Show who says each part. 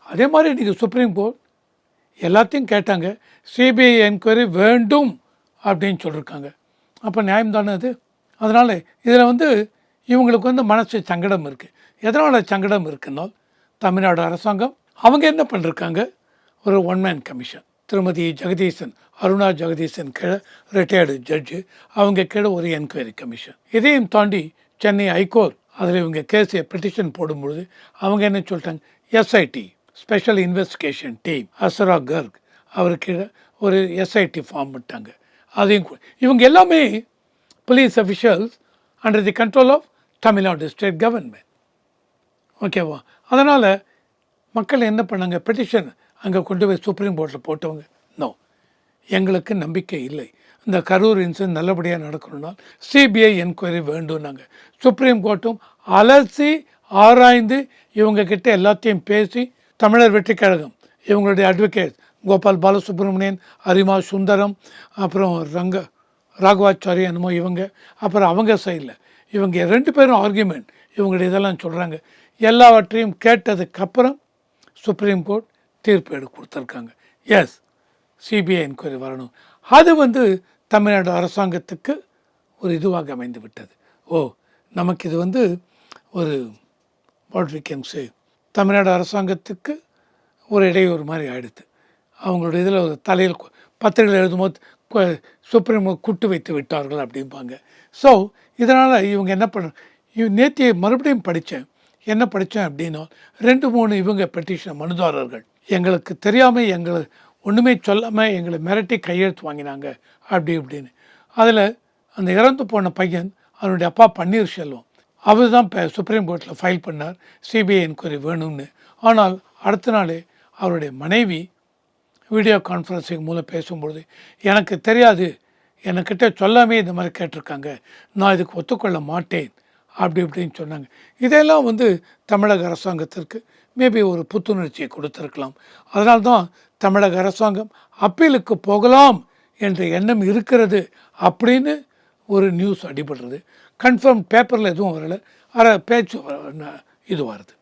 Speaker 1: அதே மாதிரி இன்றைக்கி சுப்ரீம் கோர்ட் எல்லாத்தையும் கேட்டாங்க. சிபிஐ என்கொயரி வேண்டும் அப்படின்னு சொல்லியிருக்காங்க. அப்போ நியாயம் தானே அது? அதனால் இதில் இவங்களுக்கு மனசு சங்கடம் இருக்குது. எதனால் சங்கடம் இருக்குன்னா, தமிழ்நாடு அரசாங்கம் அவங்க என்ன பண்ணிருக்காங்க, ஒரு ஒன்மேன் கமிஷன், திருமதி ஜெகதீசன், அருணா ஜெகதீசன் கீழே ரிட்டையர்டு ஜட்ஜு, அவங்க கீழே ஒரு என்கொயரி கமிஷன். இதையும் தாண்டி சென்னை ஹைகோர்ட் அதில் இவங்க கேஸை பெட்டிஷன் போடும்பொழுது அவங்க என்ன சொல்லிட்டாங்க, SIT special investigation team Asra Garg அவர் கீழே ஒரு எஸ்ஐடி ஃபார்ம் பண்ணிட்டாங்க. அதையும் இவங்க எல்லாமே police officials under the control of Tamil Nadu state government. ஓகேவா? அதனால் மக்கள் என்ன பண்ணாங்க, பெட்டிஷன் அங்கே கொண்டு போய் சுப்ரீம் கோர்ட்டில் போட்டவங்க, நோ, எங்களுக்கு நம்பிக்கை இல்லை, இந்த கரூர் இன்சிடென்ட் நல்லபடியாக நடக்கணும்னால் சிபிஐ என்கொயரி வேண்டும்னாங்க. சுப்ரீம் கோர்ட்டும் அலசி ஆராய்ந்து இவங்கக்கிட்ட எல்லாத்தையும் பேசி தமிழர் வெற்றி கழகம் இவங்களுடைய அட்வொகேட் கோபால் பாலசுப்ரமணியன், அரிமா சுந்தரம், அப்புறம் ராகவாச்சாரி என்னமோ இவங்க, அப்புறம் அவங்க சைடில் இவங்க 2 பேரும் ஆர்கியூமெண்ட் இவங்களுடைய இதெல்லாம் சொல்கிறாங்க. எல்லாவற்றையும் கேட்டதுக்கப்புறம் சுப்ரீம் கோர்ட் தீர்ப்பு கொடுத்துருக்காங்க. எஸ், சிபிஐ என்கொயரி வரணும். அது தமிழ்நாடு அரசாங்கத்துக்கு ஒரு இதுவாக அமைந்து விட்டது. நமக்கு இது ஒரு what we can say, Tamil Nadu அரசாங்கத்துக்கு ஒரு இடையூறு மாதிரி ஆகிடுது. அவங்களுடைய இதில் ஒரு தலையில் பத்திரிகையில் எழுதும்போது சுப்ரீம் குட்டு வைத்து விட்டார்கள் அப்படிம்பாங்க. ஸோ இதனால் இவங்க என்ன பண்ண, நேற்று மறுபடியும் என்ன படித்தேன் அப்படின்னா, 2-3 இவங்க பெட்டிஷன் மனுதாரர்கள் எங்களுக்கு தெரியாமல் எங்களை ஒன்றுமே சொல்லாமல் எங்களை மிரட்டி கையெழுத்து வாங்கினாங்க அப்படி இப்படின்னு. அதில் அந்த இறந்து போன பையன், அவனுடைய அப்பா பன்னீர்செல்வம், அவர் தான் சுப்ரீம் கோர்ட்டில் ஃபைல் பண்ணார் சிபிஐ என்கொயரி வேணும்னு. ஆனால் அடுத்த நாளே அவருடைய மனைவி வீடியோ கான்ஃபரன்சிங் மூலம் பேசும்பொழுது, எனக்கு தெரியாது, என்கிட்ட சொல்லாமே இந்த மாதிரி கேட்டிருக்காங்க, நான் இதுக்கு ஒத்துக்கொள்ள மாட்டேன் அப்படி இப்படின்னு சொன்னாங்க. இதெல்லாம் தமிழக அரசாங்கத்திற்கு மேபி ஒரு புத்துணர்ச்சியை கொடுத்துருக்கலாம். அதனால்தான் தமிழக அரசாங்கம் அப்பீலுக்கு போகலாம் என்ற எண்ணம் இருக்கிறது அப்படின்னு ஒரு நியூஸ் அடிபடுறது. கன்ஃபார்ம் பேப்பரில் எதுவும் வரலை, பேச்சு இது வருது.